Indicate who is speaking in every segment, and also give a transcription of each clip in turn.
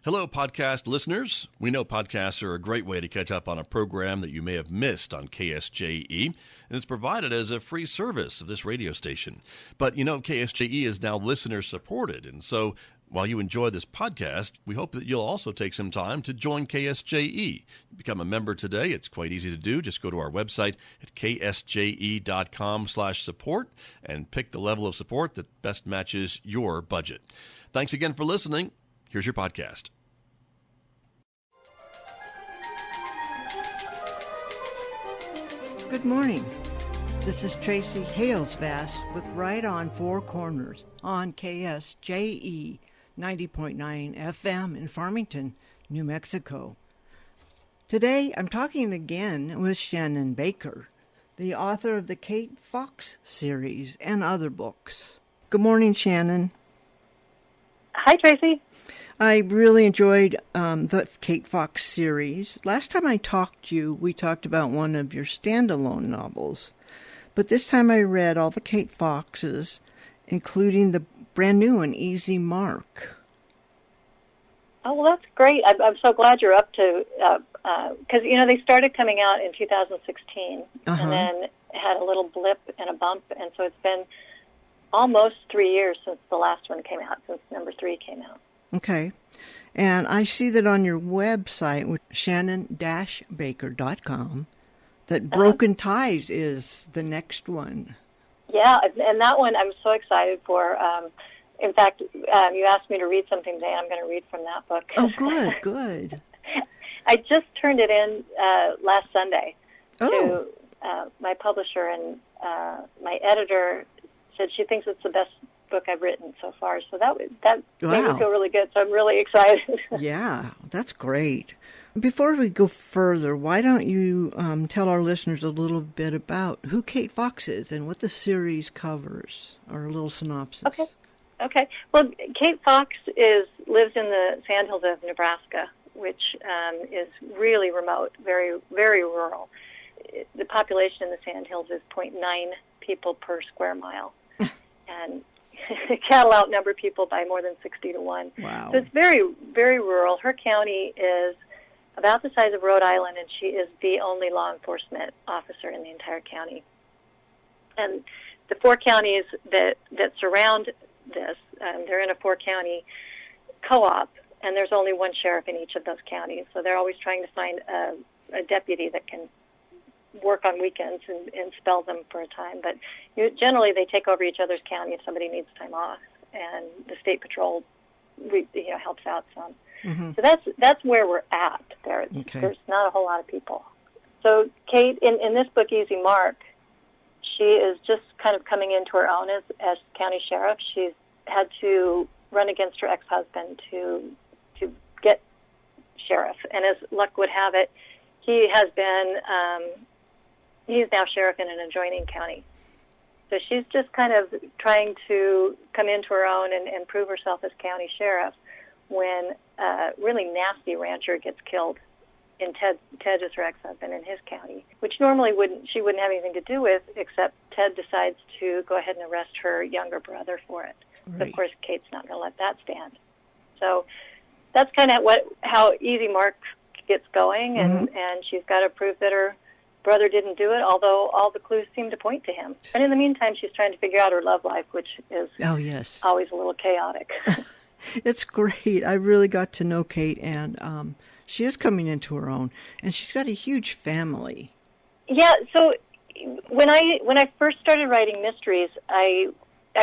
Speaker 1: Hello, podcast listeners. We know podcasts are a great way to catch up on a program that you may have missed on KSJE, and it's provided as a free service of this radio station. But you know, KSJE is now listener-supported, and so while you enjoy this podcast, we hope that you'll also take some time to join KSJE. Become a member today. It's quite easy to do. Just go to our website at ksje.com/support and pick the level of support that best matches your budget. Thanks again for listening. Here's your podcast.
Speaker 2: Good morning. This is Tracy Halesbass with Right on Four Corners on KSJE 90.9 FM in Farmington, New Mexico. Today I'm talking again with Shannon Baker, the author of the Kate Fox series and other books. Good morning, Shannon.
Speaker 3: Hi, Tracy.
Speaker 2: I really enjoyed the Kate Fox series. Last time I talked to you, we talked about one of your standalone novels. But this time I read all the Kate Foxes, including the brand new and Easy Mark.
Speaker 3: Oh, well, that's great. I'm so glad you're up to, because, you know, they started coming out in 2016 and then had a little blip and a bump, and so it's been almost 3 years since the last one came out, since number 3 came out.
Speaker 2: Okay. And I see that on your website, with shannon-baker.com, that Broken Ties is the next one.
Speaker 3: Yeah, and that one I'm so excited for. In fact, you asked me to read something today. I'm going to read from that book.
Speaker 2: Oh, good, good.
Speaker 3: I just turned it in last Sunday to my publisher, and my editor said she thinks it's the best book I've written so far. So that made me feel really good. So I'm really excited.
Speaker 2: Yeah, that's great. Before we go further, why don't you tell our listeners a little bit about who Kate Fox is and what the series covers, or a little synopsis.
Speaker 3: Okay. Well, Kate Fox lives in the Sandhills of Nebraska, which is really remote, very, very rural. The population in the Sandhills is 0.9 people per square mile. And cattle outnumber people by more than 60 to 1.
Speaker 2: Wow.
Speaker 3: So it's very, very rural. Her county is about the size of Rhode Island, and she is the only law enforcement officer in the entire county. And the 4 counties that surround this, they're in a 4-county co-op, and there's only one sheriff in each of those counties. So they're always trying to find a deputy that can work on weekends and spell them for a time. But generally they take over each other's county if somebody needs time off, and the state patrol helps out some. Mm-hmm. So that's where we're at. There's not a whole lot of people. So Kate, in this book, Easy Mark, she is just kind of coming into her own as county sheriff. She's had to run against her ex-husband to get sheriff, and as luck would have it, he has been he's now sheriff in an adjoining county. So she's just kind of trying to come into her own and prove herself as county sheriff when a really nasty rancher gets killed in Ted is her ex-husband in his county, which normally she wouldn't have anything to do with, except Ted decides to go ahead and arrest her younger brother for it. Right. So of course, Kate's not going to let that stand. So that's kind of how Easy Mark gets going, and she's got to prove that her brother didn't do it, although all the clues seem to point to him. And in the meantime, she's trying to figure out her love life, which is always a little chaotic.
Speaker 2: It's great. I really got to know Kate, and she is coming into her own, and she's got a huge family. Yeah,
Speaker 3: so when I first started writing mysteries, I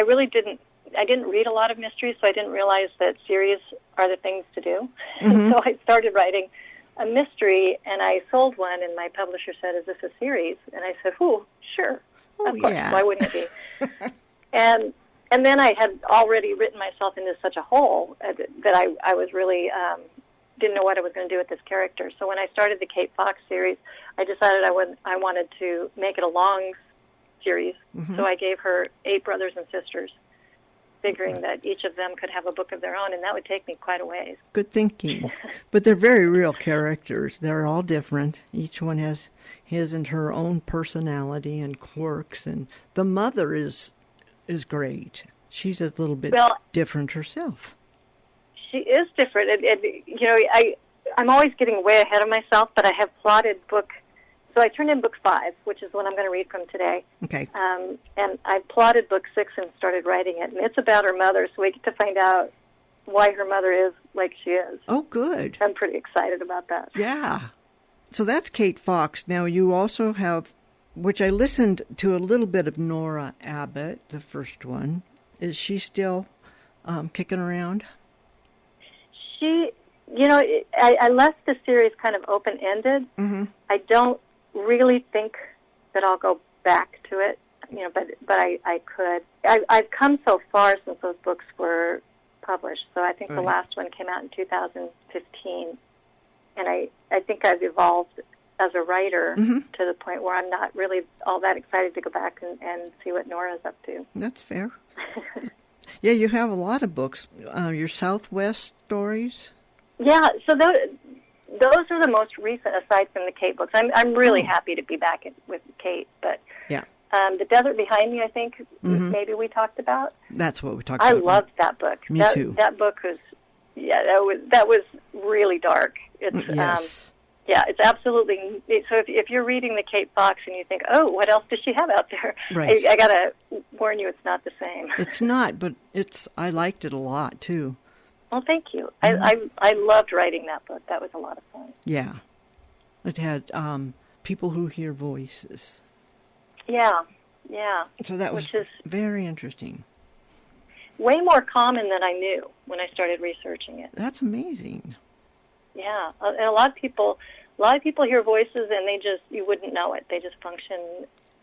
Speaker 3: really didn't read a lot of mysteries, so I didn't realize that series are the things to do. Mm-hmm. So I started writing a mystery, and I sold one, and my publisher said, "Is this a series?" And I said, "Ooh, sure, of course. Yeah. Why wouldn't it be?" And then I had already written myself into such a hole that I was really didn't know what I was going to do with this character. So when I started the Kate Fox series, I decided I wanted to make it a long series. Mm-hmm. So I gave her 8 brothers and sisters, figuring that each of them could have a book of their own, and that would take me quite a ways.
Speaker 2: Good thinking. But they're very real characters. They're all different. Each one has his and her own personality and quirks, and the mother is great. She's a little bit different herself.
Speaker 3: She is different. I'm always getting way ahead of myself, but I have plotted book. So I turned in book 5, which is what I'm going to read from today.
Speaker 2: Okay.
Speaker 3: And I plotted book 6 and started writing it. And it's about her mother, so we get to find out why her mother is like she is.
Speaker 2: Oh, good.
Speaker 3: I'm pretty excited about that.
Speaker 2: Yeah. So that's Kate Fox. Now you also have, which I listened to a little bit of Nora Abbott, the first one. Is she still kicking around?
Speaker 3: She, I left the series kind of open-ended.
Speaker 2: Mm-hmm.
Speaker 3: I don't really think that I'll go back to it, but I could. I've come so far since those books were published. So I think the last one came out in 2015. And I think I've evolved as a writer to the point where I'm not really all that excited to go back and see what Nora's up to.
Speaker 2: That's fair. Yeah, you have a lot of books. Your Southwest stories?
Speaker 3: Yeah, so those are the most recent, aside from the Kate books. I'm really happy to be back with Kate, but
Speaker 2: yeah.
Speaker 3: The Desert Behind Me, I think maybe we talked about.
Speaker 2: That's what we talked about.
Speaker 3: I loved that book.
Speaker 2: Me too.
Speaker 3: That book was, that was really dark. It's
Speaker 2: yes.
Speaker 3: It's absolutely. So if you're reading the Kate Fox and you think, oh, what else does she have out there?
Speaker 2: Right.
Speaker 3: I gotta warn you, it's not the same.
Speaker 2: It's not, but I liked it a lot too.
Speaker 3: Well, thank you. I loved writing that book. That was a lot of fun.
Speaker 2: Yeah, it had people who hear voices.
Speaker 3: Yeah.
Speaker 2: So that was very interesting.
Speaker 3: Way more common than I knew when I started researching it.
Speaker 2: That's amazing.
Speaker 3: Yeah, and a lot of people hear voices and you wouldn't know it. They just function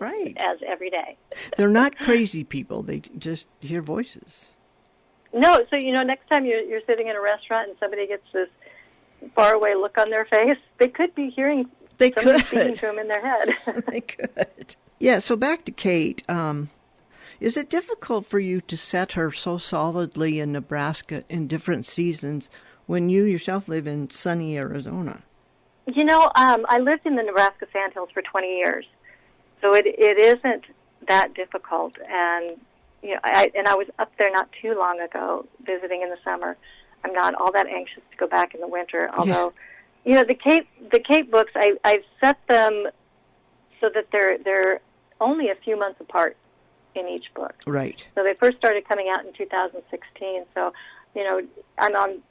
Speaker 3: as every day.
Speaker 2: They're not crazy people. They just hear voices.
Speaker 3: No, so next time you're sitting in a restaurant and somebody gets this faraway look on their face, they could be hearing somebody speaking to them in their head.
Speaker 2: They could. Yeah, so back to Kate. Is it difficult for you to set her so solidly in Nebraska in different seasons when you yourself live in sunny Arizona?
Speaker 3: I lived in the Nebraska Sandhills for 20 years, so it isn't that difficult. And I was up there not too long ago visiting in the summer. I'm not all that anxious to go back in the winter. Although, the Kate books, I've set them so that they're only a few months apart in each book.
Speaker 2: Right.
Speaker 3: So they first started coming out in 2016. So, I'm on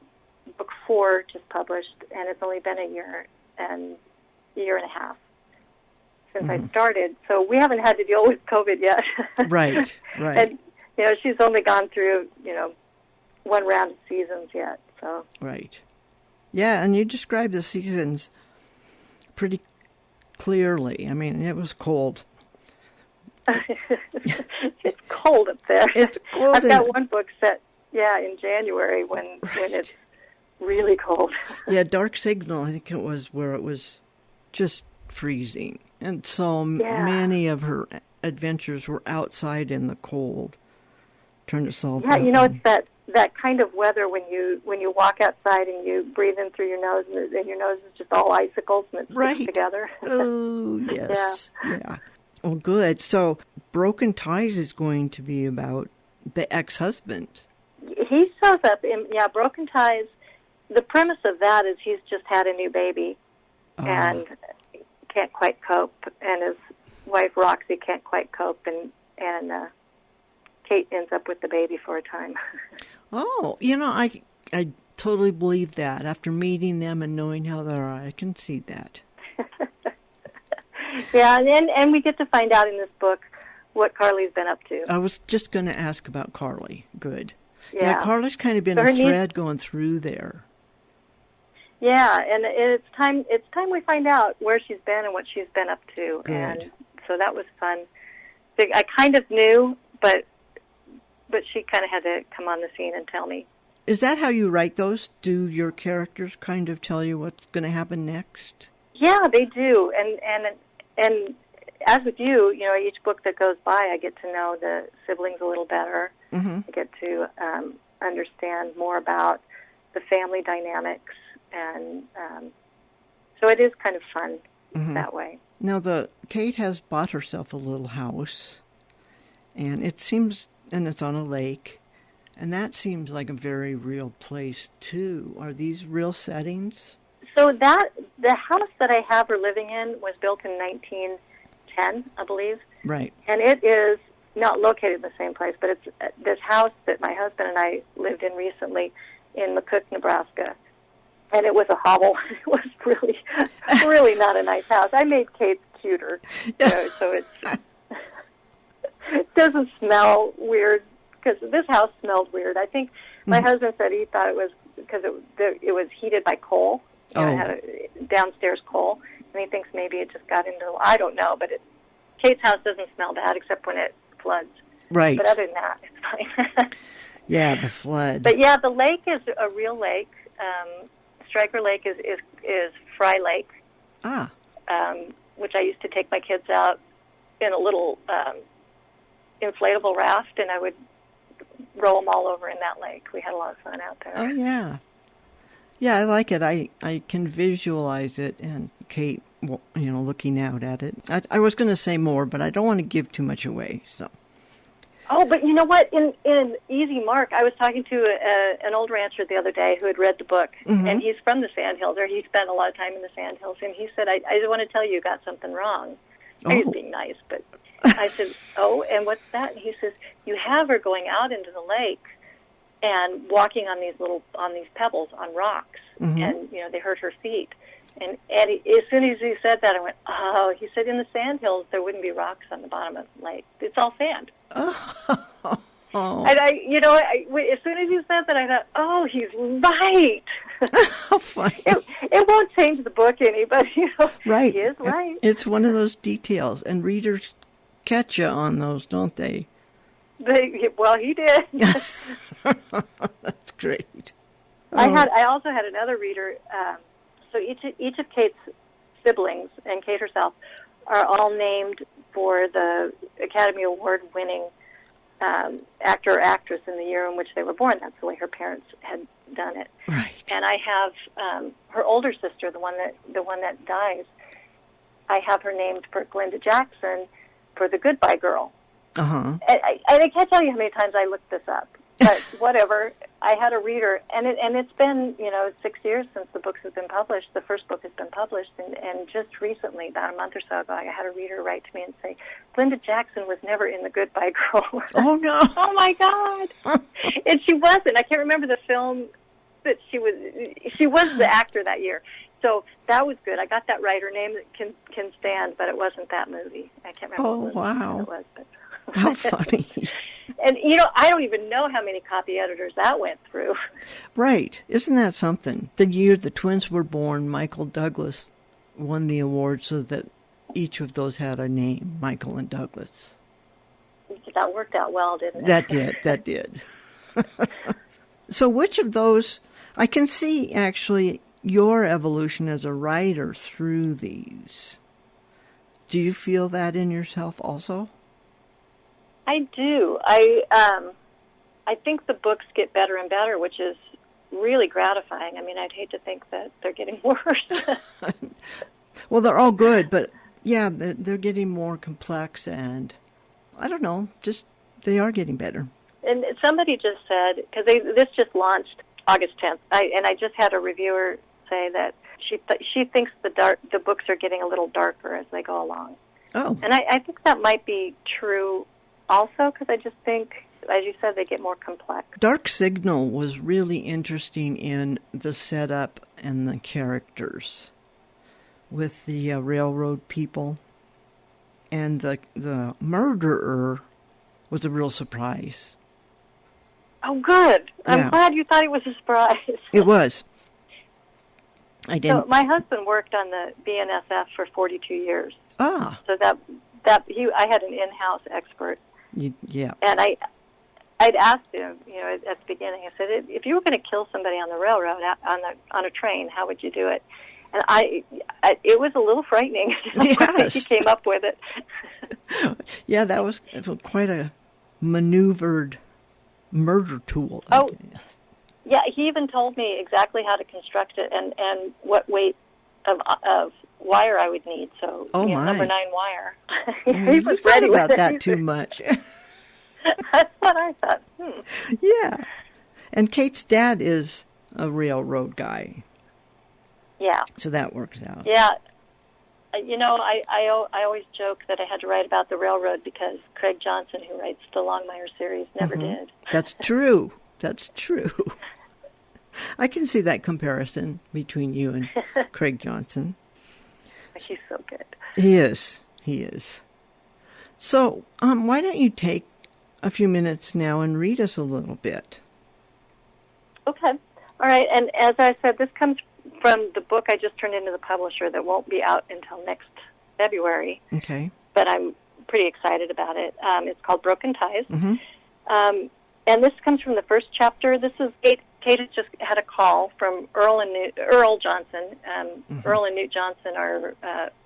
Speaker 3: book 4 just published, and it's only been a year and a half since I started. So we haven't had to deal with COVID yet.
Speaker 2: Right.
Speaker 3: And, she's only gone through, one round of seasons yet. So. Right.
Speaker 2: Yeah, and you described the seasons pretty clearly. I mean, it was cold.
Speaker 3: It's cold up there.
Speaker 2: It's cold.
Speaker 3: I've got one book set, in January when it's really cold.
Speaker 2: Yeah, Dark Signal, I think it was where it was just freezing. And so many of her adventures were outside in the cold, trying to solve them.
Speaker 3: It's that kind of weather when you walk outside and you breathe in through your nose and your nose is just all icicles and it sticks together.
Speaker 2: Oh, yes. Yeah. Oh, good. So Broken Ties is going to be about the ex-husband.
Speaker 3: He shows up in, Broken Ties. The premise of that is he's just had a new baby and can't quite cope, and his wife Roxy can't quite cope, and Kate ends up with the baby for a time.
Speaker 2: Oh, I totally believe that. After meeting them and knowing how they are, I can see that.
Speaker 3: Yeah, and we get to find out in this book what Carly's been up to.
Speaker 2: I was just going to ask about Carly. Good.
Speaker 3: Yeah,
Speaker 2: Carly's kind of been a thread going through there.
Speaker 3: Yeah, and it's time we find out where she's been and what she's been up to.
Speaker 2: Good.
Speaker 3: And so that was fun. I kind of knew, but she kind of had to come on the scene and tell me.
Speaker 2: Is that how you write those? Do your characters kind of tell you what's going to happen next?
Speaker 3: Yeah, they do. And as with you, each book that goes by, I get to know the siblings a little better.
Speaker 2: Mm-hmm.
Speaker 3: I get to understand more about the family dynamics, and so it is kind of fun that way.
Speaker 2: Now, Kate has bought herself a little house, and it seems, and it's on a lake. And that seems like a very real place, too. Are these real settings?
Speaker 3: So the house that I have her living in was built in 1910, I believe.
Speaker 2: Right.
Speaker 3: And it is not located in the same place, but it's this house that my husband and I lived in recently in McCook, Nebraska. And it was a hovel. It was really, really not a nice house. I made Kate's cuter, so it doesn't smell weird, because this house smelled weird. I think my husband said he thought it was because it was heated by coal. It had a downstairs coal, and he thinks maybe it just got into, I don't know, but Kate's house doesn't smell bad except when it floods.
Speaker 2: Right.
Speaker 3: But other than that, it's fine.
Speaker 2: Yeah, the flood.
Speaker 3: But yeah, the lake is a real lake. Striker Lake is Fry Lake. Which I used to take my kids out in a little inflatable raft, and I would row them all over in that lake. We had a lot of fun out there.
Speaker 2: Oh, yeah. Yeah, I like it. I can visualize it, and Kate, looking out at it. I was going to say more, but I don't want to give too much away, so.
Speaker 3: Oh, but you know what? In Easy Mark, I was talking to an old rancher the other day who had read the book, and he's from the Sandhills, or he spent a lot of time in the Sandhills, and he said, I just want to tell you got something wrong. I was being nice, but I said, oh, and what's that? And he says, you have her going out into the lake and walking on these pebbles, on rocks, and, they hurt her feet. And as soon as he said that, I went, oh, he said, in the Sandhills, there wouldn't be rocks on the bottom of the lake. It's all sand.
Speaker 2: Oh.
Speaker 3: And as soon as he said that, I thought, oh, he's right.
Speaker 2: How funny.
Speaker 3: It won't change the book any, but,
Speaker 2: right.
Speaker 3: He is right.
Speaker 2: It's one of those details, and readers catch you on those, don't they?
Speaker 3: Well, he did.
Speaker 2: That's great.
Speaker 3: I also had another reader. So each of Kate's siblings and Kate herself are all named for the Academy Award-winning actor or actress in the year in which they were born. That's the way her parents had done it.
Speaker 2: Right.
Speaker 3: And I have her older sister, the one that dies. I have her named for Glenda Jackson for The Goodbye Girl.
Speaker 2: Uh-huh.
Speaker 3: And I can't tell you how many times I looked this up, but whatever. I had a reader, and it's been 6 years since the books have been published. The first book has been published, and just recently, about a month or so ago, I had a reader write to me and say, Glenda Jackson was never in The Goodbye Girl.
Speaker 2: Oh no!
Speaker 3: Oh my God! And she wasn't. I can't remember the film that she was. She was the actor that year. So that was good. I got that right. Her name can stand, but it wasn't that movie. I can't remember what movie it was. But
Speaker 2: how funny.
Speaker 3: And, I don't even know how many copy editors that went through.
Speaker 2: Right. Isn't that something? The year the twins were born, Michael Douglas won the award so that each of those had a name, Michael and Douglas.
Speaker 3: That worked out well, didn't it?
Speaker 2: That did. So which of those, I can see actually your evolution as a writer through these. Do you feel that in yourself also?
Speaker 3: I do. I think the books get better and better, which is really gratifying. I mean, I'd hate to think that they're getting worse.
Speaker 2: Well, they're all good, but yeah, they're getting more complex, and I don't know, just they are getting better.
Speaker 3: And somebody just said, because this just launched August 10th, and I just had a reviewer say that she thinks the books are getting a little darker as they go along.
Speaker 2: Oh.
Speaker 3: And I think that might be true also, because I just think, as you said, they get more complex.
Speaker 2: Dark Signal was really interesting in the setup and the characters with the railroad people. And the murderer was a real surprise.
Speaker 3: Oh, good. I'm
Speaker 2: Yeah.
Speaker 3: glad you thought it was a surprise.
Speaker 2: It was. I didn't.
Speaker 3: So my husband worked on the BNSF for 42 years.
Speaker 2: Ah.
Speaker 3: So I had an in-house expert.
Speaker 2: Yeah.
Speaker 3: And I'd asked him, at the beginning, I said, if you were going to kill somebody on the railroad, on a train, how would you do it? And it was a little frightening.
Speaker 2: Yes.
Speaker 3: He came up with it.
Speaker 2: Yeah, that was quite a maneuvered murder tool.
Speaker 3: Oh, yeah, he even told me exactly how to construct it and what weight of wire I would need. So,
Speaker 2: my.
Speaker 3: number 9 wire.
Speaker 2: He was ready about that too much.
Speaker 3: That's what I thought.
Speaker 2: Yeah. And Kate's dad is a railroad guy.
Speaker 3: Yeah.
Speaker 2: So that works out.
Speaker 3: Yeah. I always joke that I had to write about the railroad because Craig Johnson, who writes the Longmire series, never did.
Speaker 2: That's true. That's true. I can see that comparison between you and Craig Johnson.
Speaker 3: He's so good.
Speaker 2: He is. He is. So, why don't you take a few minutes now and read us a little bit?
Speaker 3: Okay. All right. And as I said, this comes from the book I just turned into the publisher that won't be out until next February.
Speaker 2: Okay.
Speaker 3: But I'm pretty excited about it. It's called Broken Ties.
Speaker 2: Mm-hmm.
Speaker 3: And this comes from the first chapter. This is Kate. Kate has just had a call from Earl Johnson. Earl and Newt Johnson are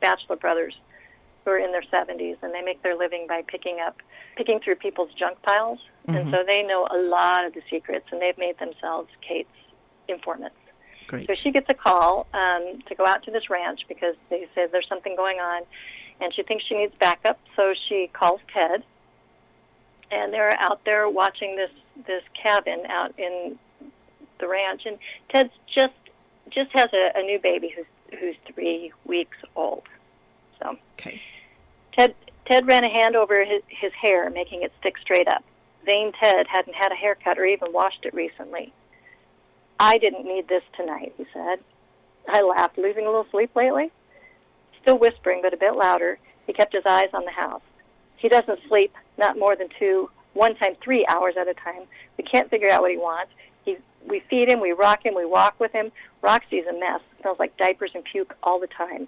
Speaker 3: bachelor brothers who are in their 70s, and they make their living by picking through people's junk piles. And so they know a lot of the secrets, and they've made themselves Kate's informants.
Speaker 2: Great.
Speaker 3: So she gets a call to go out to this ranch because they say there's something going on, and she thinks she needs backup. So she calls Ted, and they're out there watching this cabin out in the ranch. And Ted just has a new baby who's 3 weeks old. So
Speaker 2: okay.
Speaker 3: Ted ran a hand over his hair, making it stick straight up. Vain Ted hadn't had a haircut or even washed it recently. I didn't need this tonight, he said. I laughed. Losing a little sleep lately? Still whispering, but a bit louder, he kept his eyes on the house. He doesn't sleep, not more than 2, one time 3 hours at a time. We can't figure out what he wants. We feed him, we rock him, we walk with him. Roxy's a mess. Smells like diapers and puke all the time.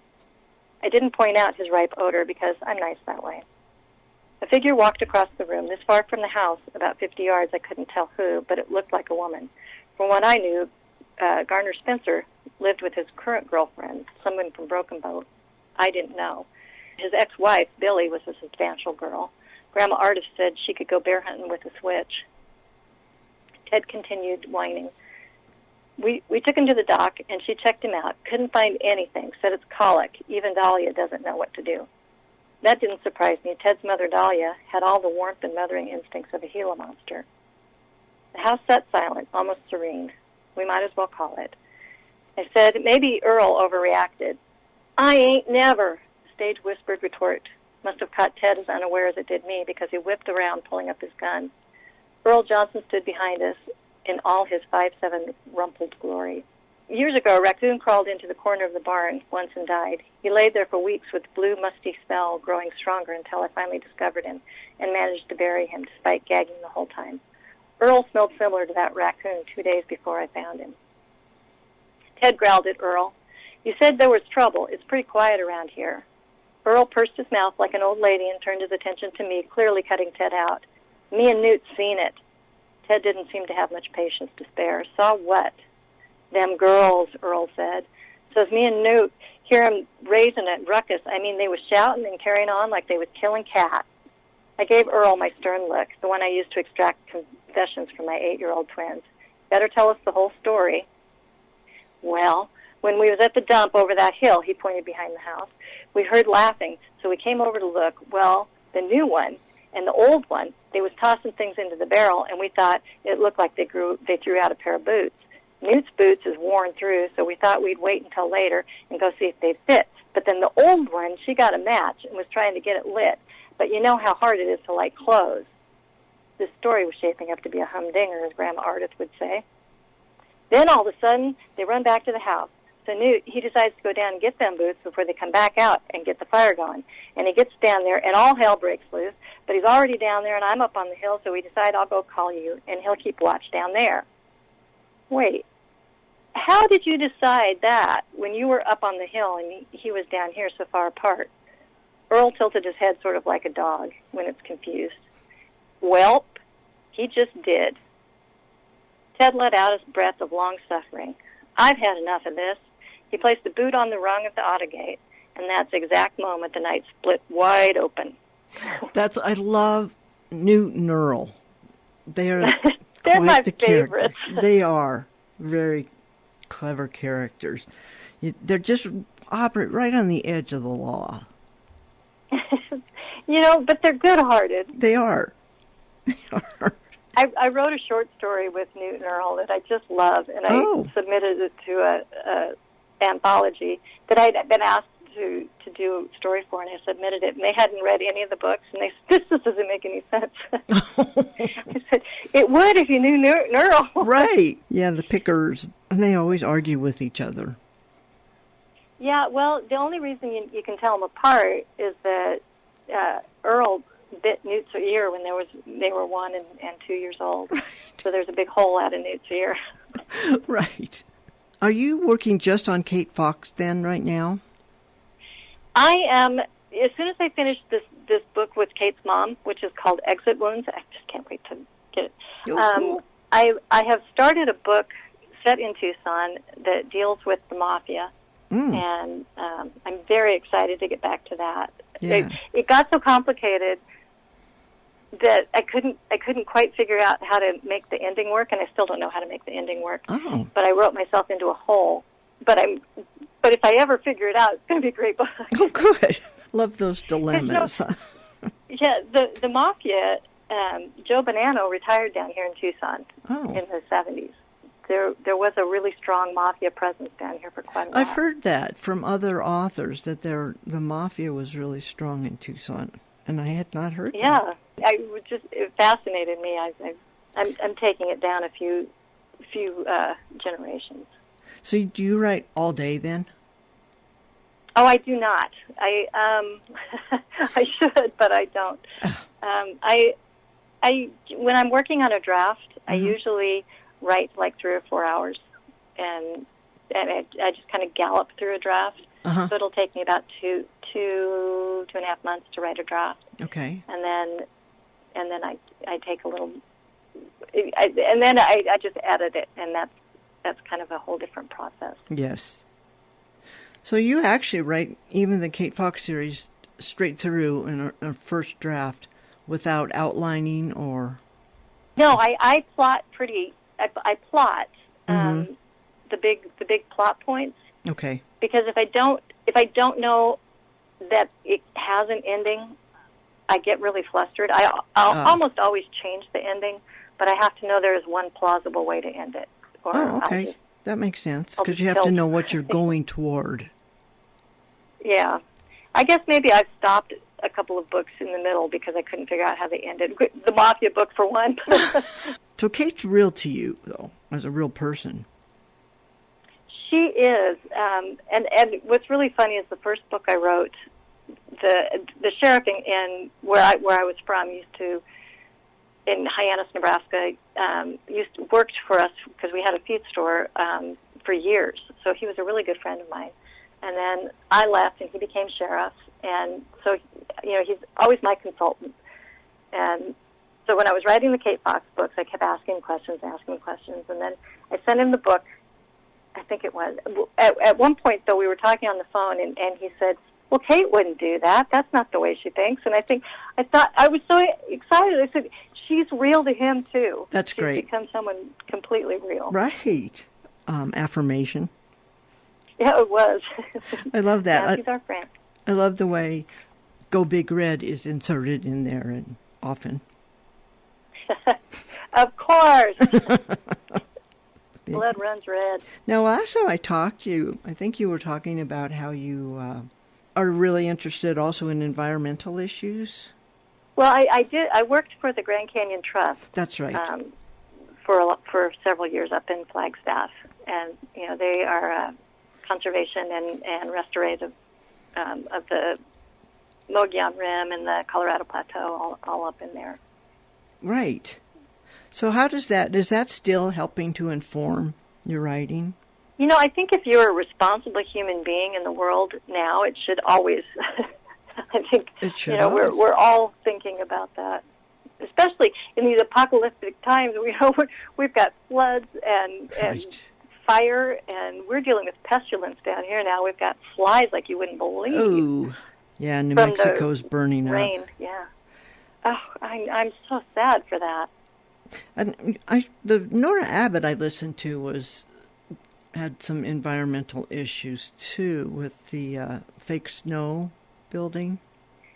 Speaker 3: I didn't point out his ripe odor because I'm nice that way. A figure walked across the room, this far from the house, about 50 yards. I couldn't tell who, but it looked like a woman. From what I knew, Garner Spencer lived with his current girlfriend, someone from Broken Boat. I didn't know. His ex-wife, Billy, was a substantial girl. Grandma Artis said she could go bear hunting with a switch. Ted continued whining. We took him to the doc, and she checked him out. Couldn't find anything. Said it's colic. Even Dahlia doesn't know what to do. That didn't surprise me. Ted's mother, Dahlia, had all the warmth and mothering instincts of a Gila monster. The house sat silent, almost serene. We might as well call it. I said, maybe Earl overreacted. I ain't never, the stage whispered retort. Must have caught Ted as unaware as it did me because he whipped around, pulling up his gun. Earl Johnson stood behind us in all his 5'7" rumpled glory. Years ago, a raccoon crawled into the corner of the barn once and died. He laid there for weeks with blue, musty smell growing stronger until I finally discovered him and managed to bury him despite gagging the whole time. Earl smelled similar to that raccoon 2 days before I found him. Ted growled at Earl. You said there was trouble. It's pretty quiet around here. Earl pursed his mouth like an old lady and turned his attention to me, clearly cutting Ted out. Me and Newt seen it. Ted didn't seem to have much patience to spare. Saw what? Them girls, Earl said. So as me and Newt hear him raising a ruckus, I mean they was shouting and carrying on like they was killing cats. I gave Earl my stern look, the one I used to extract confessions from my 8-year-old twins. Better tell us the whole story. Well, when we was at the dump over that hill, he pointed behind the house, we heard laughing, so we came over to look. Well, the new one and the old one, they was tossing things into the barrel, and we thought it looked like they threw out a pair of boots. Newt's boots is worn through, so we thought we'd wait until later and go see if they'd fit. But then the old one, she got a match and was trying to get it lit. But you know how hard it is to light clothes. This story was shaping up to be a humdinger, as Grandma Artis would say. Then all of a sudden, they run back to the house. So Newt, he decides to go down and get them boots before they come back out and get the fire going. And he gets down there, and all hell breaks loose. But he's already down there, and I'm up on the hill, so we decide I'll go call you, and he'll keep watch down there. Wait, how did you decide that when you were up on the hill and he was down here so far apart? Earl tilted his head sort of like a dog when it's confused. Welp, he just did. Ted let out his breath of long suffering. I've had enough of this. He placed a boot on the rung of the auto gate, and that's the exact moment the night split wide open.
Speaker 2: I love Newt and Earl. They're
Speaker 3: They're
Speaker 2: quite
Speaker 3: my
Speaker 2: the
Speaker 3: favorites.
Speaker 2: They are very clever characters. They're just operate right on the edge of the law.
Speaker 3: But they're good-hearted.
Speaker 2: They are.
Speaker 3: I wrote a short story with Newton Earl that I just love, and I submitted it to a anthology that I'd been asked to do a story for, and I submitted it, and they hadn't read any of the books, and they said, this doesn't make any sense. I said, it would if you knew Newton Earl.
Speaker 2: Right. Yeah, the pickers, and they always argue with each other.
Speaker 3: Yeah, well, the only reason you can tell them apart is that Earl bit Newt's ear when they were 1 and 2 years old. Right. So there's a big hole out in Newt's ear.
Speaker 2: Right. Are you working just on Kate Fox then right now?
Speaker 3: I am. As soon as I finish this book with Kate's mom, which is called Exit Wounds, I just can't wait to get it.
Speaker 2: Cool.
Speaker 3: I have started a book set in Tucson that deals with the mafia, and I'm very excited to get back to that.
Speaker 2: Yeah.
Speaker 3: It got so complicated that I couldn't quite figure out how to make the ending work, and I still don't know how to make the ending work.
Speaker 2: Oh.
Speaker 3: But I wrote myself into a hole. But if I ever figure it out, it's going to be a great book.
Speaker 2: Oh, good. Love those dilemmas.
Speaker 3: Yeah, the mafia, Joe Bonanno retired down here in Tucson in the 70s. There was a really strong mafia presence down here for quite a while.
Speaker 2: I've heard that from other authors, that the mafia was really strong in Tucson, and I had not heard that.
Speaker 3: Yeah, it fascinated me. I'm taking it down a few generations.
Speaker 2: So do you write all day then?
Speaker 3: Oh, I do not. I should, but I don't. When I'm working on a draft, I usually write like 3 or 4 hours, and I just kind of gallop through a draft. So it'll take me about two and a half months to write a draft.
Speaker 2: Okay.
Speaker 3: And then I take a little, and then I just edit it, and that's kind of a whole different process.
Speaker 2: Yes. So you actually write even the Kate Fox series straight through in a first draft without outlining or? No,
Speaker 3: I plot I plot the big plot points.
Speaker 2: Okay.
Speaker 3: Because if I don't know that it has an ending, I get really flustered. I'll almost always change the ending, but I have to know there is one plausible way to end it.
Speaker 2: Okay. That makes sense, because you have to know what you're going toward.
Speaker 3: Yeah. I guess maybe I've stopped a couple of books in the middle because I couldn't figure out how they ended. The Mafia book, for one.
Speaker 2: So Kate's real to you, though, as a real person.
Speaker 3: She is. And what's really funny is the first book I wrote, the sheriff in where I was from in Hyannis, Nebraska, worked for us because we had a feed store for years. So he was a really good friend of mine. And then I left, and he became sheriff. And so, he's always my consultant. And so when I was writing the Kate Fox books, I kept asking questions. And then I sent him the book, I think it was. At one point, though, we were talking on the phone, and he said, well, Kate wouldn't do that. That's not the way she thinks. And I thought, I was so excited. I said, she's real to him, too.
Speaker 2: That's great.
Speaker 3: She's become someone completely real.
Speaker 2: Right. Affirmation.
Speaker 3: Yeah, it was.
Speaker 2: I love that.
Speaker 3: Yeah, he's our friend.
Speaker 2: I love the way Go Big Red is inserted in there, and often.
Speaker 3: Of course. Blood runs red.
Speaker 2: Now, last time I talked to you, I think you were talking about how you are really interested also in environmental issues.
Speaker 3: Well, I did. I worked for the Grand Canyon Trust.
Speaker 2: That's right.
Speaker 3: For several years up in Flagstaff, and they are conservation and restorative of the Mogollon Rim and the Colorado Plateau, all up in there.
Speaker 2: Right. So how is that still helping to inform your writing?
Speaker 3: I think if you're a responsible human being in the world now, it should always, I think,
Speaker 2: it should
Speaker 3: we're all thinking about that. Especially in these apocalyptic times, we've got floods and fire, and we're dealing with pestilence down here now. We've got flies like you wouldn't believe.
Speaker 2: Oh, yeah, New Mexico's burning up.
Speaker 3: Rain, yeah. Oh, I'm so sad for that.
Speaker 2: And the Nora Abbott I listened to had some environmental issues too with the fake snow building.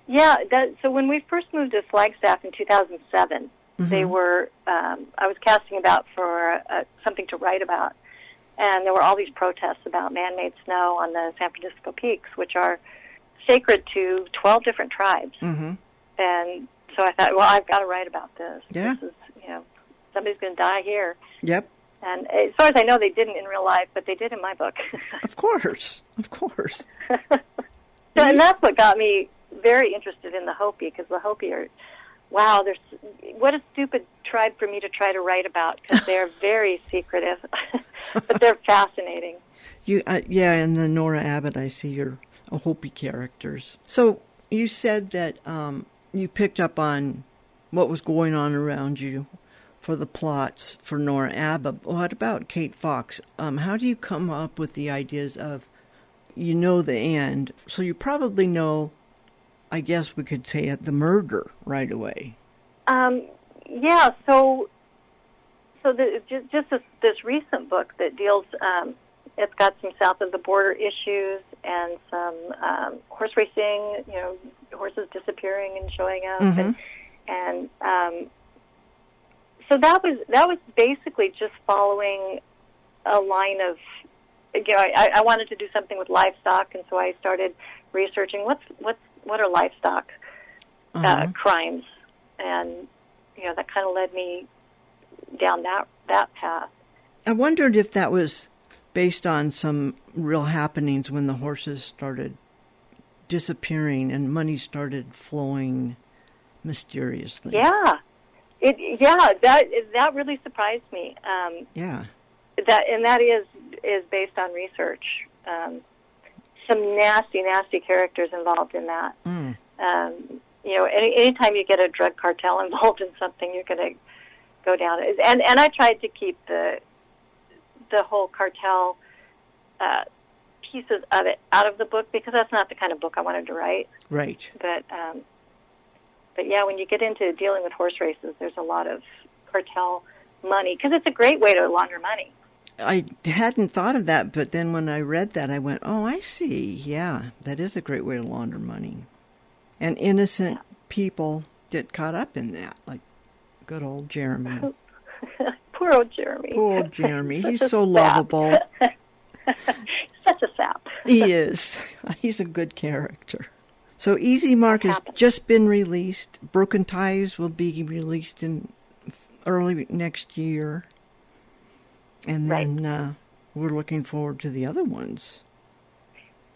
Speaker 3: Yeah, so when we first moved to Flagstaff in 2007, They were, I was casting about for something to write about, and there were all these protests about man-made snow on the San Francisco peaks, which are sacred to 12 different tribes. And so I thought, well, I've got to write about this.
Speaker 2: Yeah.
Speaker 3: This is, somebody's going to die here.
Speaker 2: Yep.
Speaker 3: And as far as I know, they didn't in real life, but they did in my book.
Speaker 2: Of course.
Speaker 3: And that's what got me very interested in the Hopi, because the Hopi are, wow, what a stupid tribe for me to try to write about, because they're very secretive, but they're fascinating.
Speaker 2: Yeah, in the Nora Abbott, I see your Hopi characters. So you said that you picked up on what was going on around you for the plots for Nora Abbott. What about Kate Fox? How do you come up with the ideas of, the end, so you probably know, I guess we could say, the murder right away.
Speaker 3: Yeah, so just this recent book that deals, it's got some south of the border issues and some horse racing, horses disappearing and showing up, and so that was basically just following a line of, I wanted to do something with livestock, and so I started researching what are livestock crimes, and that kind of led me down that path.
Speaker 2: I wondered if that was based on some real happenings when the horses started disappearing and money started flowing mysteriously.
Speaker 3: Yeah, that really surprised me. That is based on research. Some nasty characters involved in that. Anytime you get a drug cartel involved in something, you're going to go down. And I tried to keep the whole cartel pieces of it out of the book, because that's not the kind of book I wanted to write.
Speaker 2: Right.
Speaker 3: But yeah, when you get into dealing with horse races, there's a lot of cartel money, because it's a great way to launder money.
Speaker 2: I hadn't thought of that, but then when I read that, I went, oh, I see. Yeah, that is a great way to launder money. And innocent people get caught up in that, like good old Jeremy.
Speaker 3: Poor old Jeremy.
Speaker 2: Poor old Jeremy. He's so lovable.
Speaker 3: Such a sap.
Speaker 2: He is. He's a good character. So Easy Mark has just been released. Broken Ties will be released in early next year. And then we're looking forward to the other ones.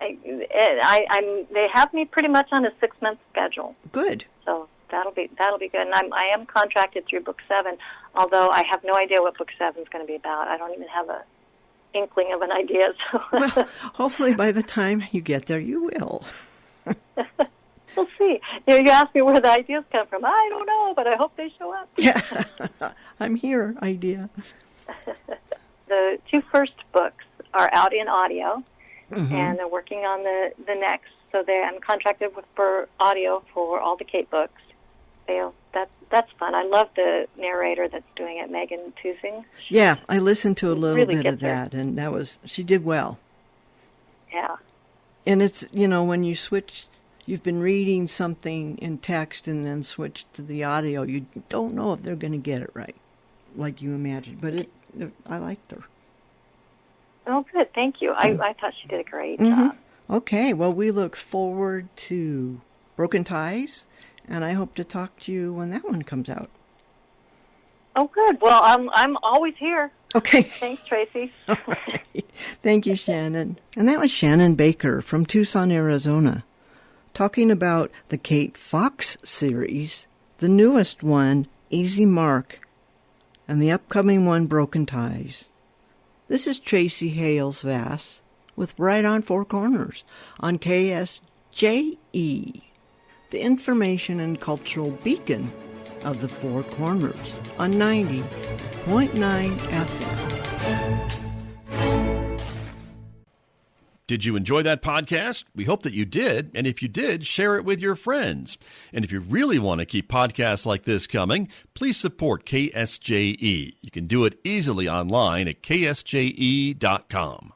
Speaker 3: They have me pretty much on a 6-month schedule.
Speaker 2: Good.
Speaker 3: So that'll be good. And I am contracted through Book 7, although I have no idea what Book 7 is going to be about. I don't even have a inkling of an idea. So.
Speaker 2: Well, hopefully by the time you get there, you will.
Speaker 3: We'll see. You asked me where the ideas come from. I don't know, but I hope they show up.
Speaker 2: Yeah, I'm here, idea.
Speaker 3: The 2 first books are out in audio, and they're working on the next. So I'm contracted for audio for all the Kate books. That's fun. I love the narrator that's doing it, Megan Tusing.
Speaker 2: Yeah, I listened to a little
Speaker 3: really
Speaker 2: bit of that, and she did well.
Speaker 3: Yeah.
Speaker 2: And it's, when you switch, you've been reading something in text and then switch to the audio, you don't know if they're going to get it right, like you imagined. But I liked her.
Speaker 3: Oh, good. Thank you. I thought she did a great job.
Speaker 2: Okay. Well, we look forward to Broken Ties, and I hope to talk to you when that one comes out.
Speaker 3: Oh, good. Well, I'm always here.
Speaker 2: Okay.
Speaker 3: Thanks, Tracy.
Speaker 2: All right. Thank you, Shannon. And that was Shannon Baker from Tucson, Arizona, talking about the Kate Fox series, the newest one, Easy Mark, and the upcoming one, Broken Ties. This is Tracy Hales-Vass with Right on Four Corners on KSJE, the information and cultural beacon of the Four Corners on 90.9 FM.
Speaker 1: Did you enjoy that podcast? We hope that you did. And if you did, share it with your friends. And if you really want to keep podcasts like this coming, please support KSJE. You can do it easily online at ksje.com.